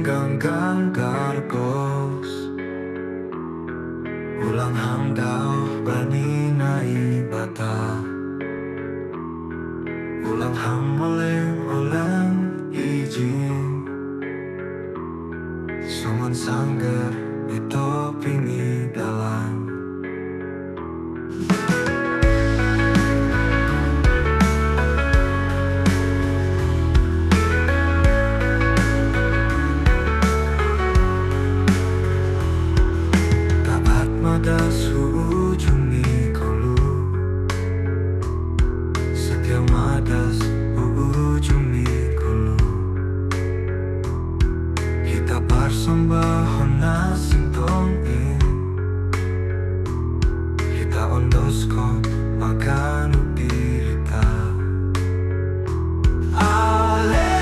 ganggang gargos ulang handau bani na ibata ulang hamaleng ulang ijin songon sangger itu pingi dalam madas ujungi kolu setiap madas ujungi kolu kita persembahan nasing tongin kita ondosko makan upirita ale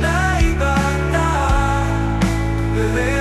na ibata bebe